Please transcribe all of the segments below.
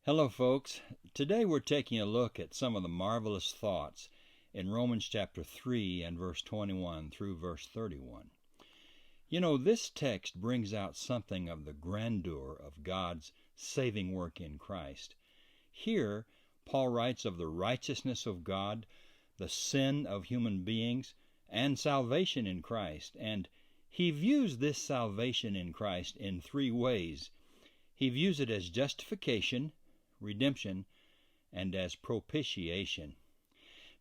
Hello, folks. Today we're taking a look at some of the marvelous thoughts in Romans chapter 3 and verse 21 through verse 31. You know, this text brings out something of the grandeur of God's saving work in Christ. Here, Paul writes of the righteousness of God, the sin of human beings, and salvation in Christ. And he views this salvation in Christ in three ways. He views it as justification, redemption, and as propitiation.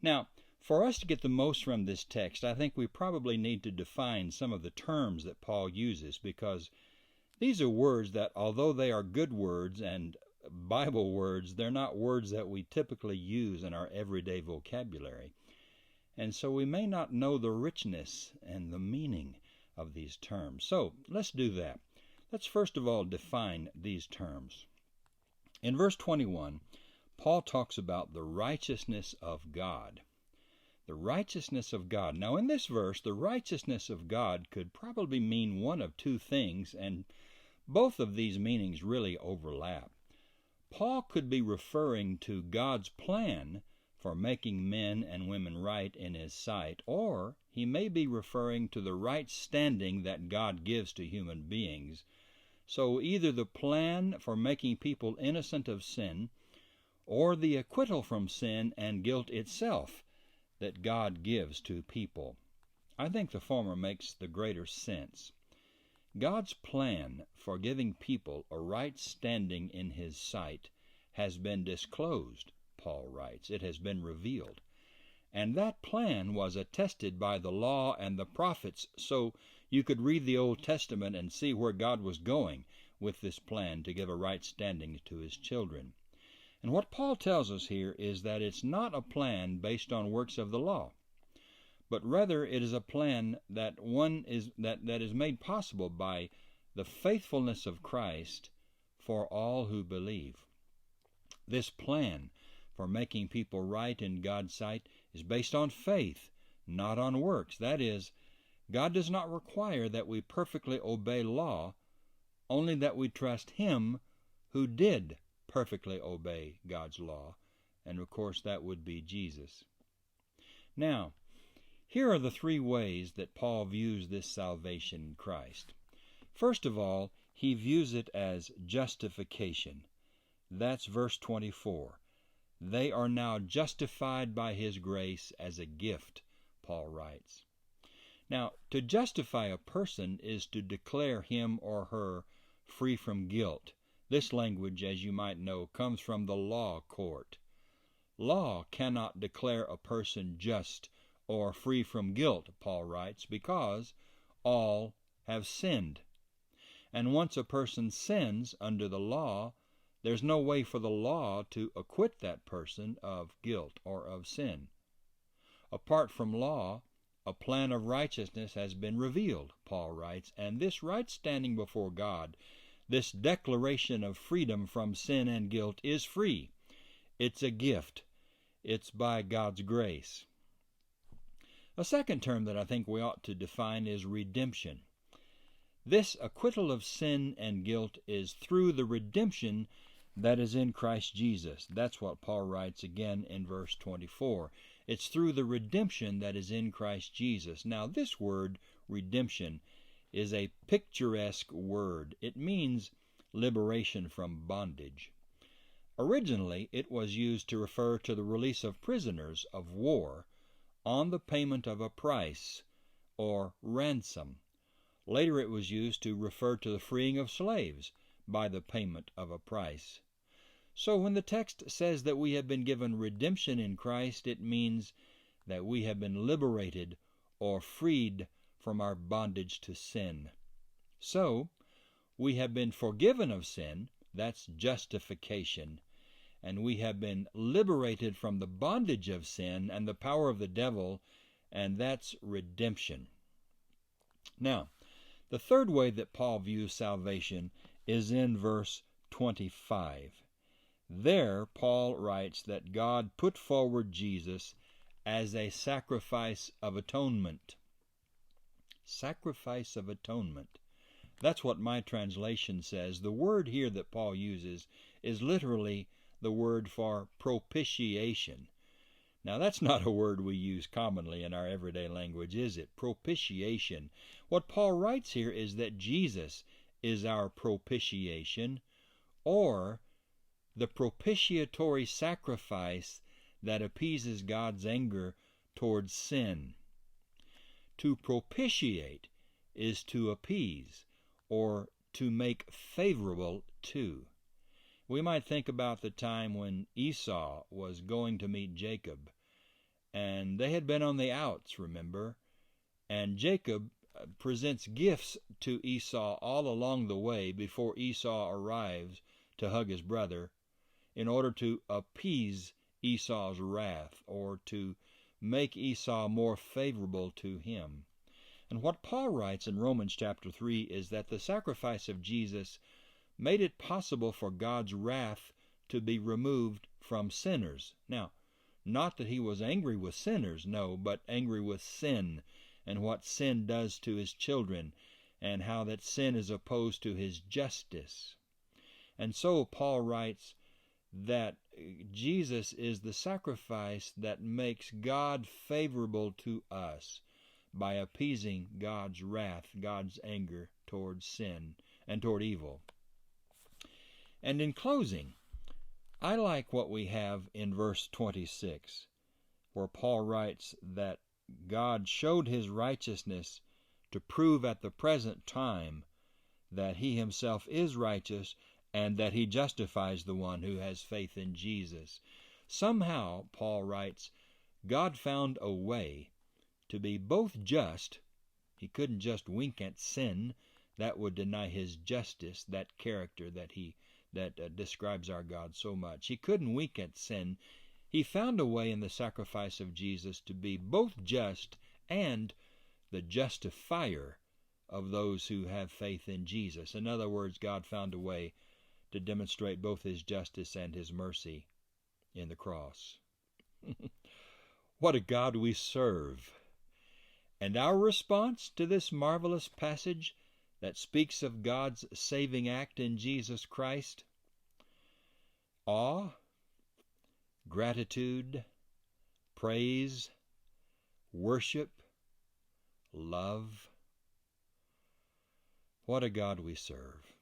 Now, for us to get the most from this text, I think we probably need to define some of the terms that Paul uses, because these are words that, although they are good words and Bible words, they're not words that we typically use in our everyday vocabulary. And so we may not know the richness and the meaning of these terms. So let's do that. Let's first of all define these terms. In verse 21, Paul talks about the righteousness of God. The righteousness of God. Now, in this verse, the righteousness of God could probably mean one of two things, and both of these meanings really overlap. Paul could be referring to God's plan for making men and women right in His sight, or he may be referring to the right standing that God gives to human beings. So either the plan for making people innocent of sin, or the acquittal from sin and guilt itself that God gives to people. I think the former makes the greater sense. God's plan for giving people a right standing in His sight has been disclosed, Paul writes. It has been revealed. And that plan was attested by the law and the prophets, so you could read the Old Testament and see where God was going with this plan to give a right standing to His children. And what Paul tells us here is that it's not a plan based on works of the law, but rather it is a plan that is made possible by the faithfulness of Christ for all who believe. This plan for making people right in God's sight is based on faith, not on works. That is, God does not require that we perfectly obey law, only that we trust Him who did perfectly obey God's law, and of course that would be Jesus. Now, here are the three ways that Paul views this salvation in Christ. First of all, he views it as justification. That's verse 24. They are now justified by His grace as a gift, Paul writes. Now, to justify a person is to declare him or her free from guilt. This language, as you might know, comes from the law court. Law cannot declare a person just or free from guilt, Paul writes, because all have sinned. And once a person sins under the law, there's no way for the law to acquit that person of guilt or of sin. Apart from law, a plan of righteousness has been revealed, Paul writes, and this right standing before God, this declaration of freedom from sin and guilt, is free. It's a gift. It's by God's grace. A second term that I think we ought to define is redemption. This acquittal of sin and guilt is through the redemption that is in Christ Jesus. That's what Paul writes again in verse 24. It's through the redemption that is in Christ Jesus. Now, this word, redemption, is a picturesque word. It means liberation from bondage. Originally, it was used to refer to the release of prisoners of war on the payment of a price or ransom. Later, it was used to refer to the freeing of slaves by the payment of a price. So when the text says that we have been given redemption in Christ, it means that we have been liberated or freed from our bondage to sin. So, we have been forgiven of sin, that's justification, and we have been liberated from the bondage of sin and the power of the devil, and that's redemption. Now, the third way that Paul views salvation is in verse 25. There, Paul writes that God put forward Jesus as a sacrifice of atonement. Sacrifice of atonement. That's what my translation says. The word here that Paul uses is literally the word for propitiation. Now, that's not a word we use commonly in our everyday language, is it? Propitiation. What Paul writes here is that Jesus is our propitiation, or the propitiatory sacrifice that appeases God's anger towards sin. To propitiate is to appease, or to make favorable to. We might think about the time when Esau was going to meet Jacob, and they had been on the outs, remember, and Jacob presents gifts to Esau all along the way before Esau arrives to hug his brother, in order to appease Esau's wrath, or to make Esau more favorable to him. And what Paul writes in Romans chapter 3 is that the sacrifice of Jesus made it possible for God's wrath to be removed from sinners. Now, not that he was angry with sinners, no, but angry with sin, and what sin does to his children, and how that sin is opposed to his justice. And so Paul writes that Jesus is the sacrifice that makes God favorable to us by appeasing God's wrath, God's anger toward sin and toward evil. And in closing, I like what we have in verse 26, where Paul writes that God showed his righteousness to prove at the present time that he himself is righteous, and that he justifies the one who has faith in Jesus. Somehow, Paul writes, God found a way to be both just. He couldn't just wink at sin. That would deny his justice, that character that describes our God so much. He couldn't wink at sin. He found a way in the sacrifice of Jesus to be both just and the justifier of those who have faith in Jesus. In other words, God found a way to demonstrate both his justice and his mercy in the cross. What a God we serve! And our response to this marvelous passage that speaks of God's saving act in Jesus Christ? Awe, gratitude, praise, worship, love. What a God we serve!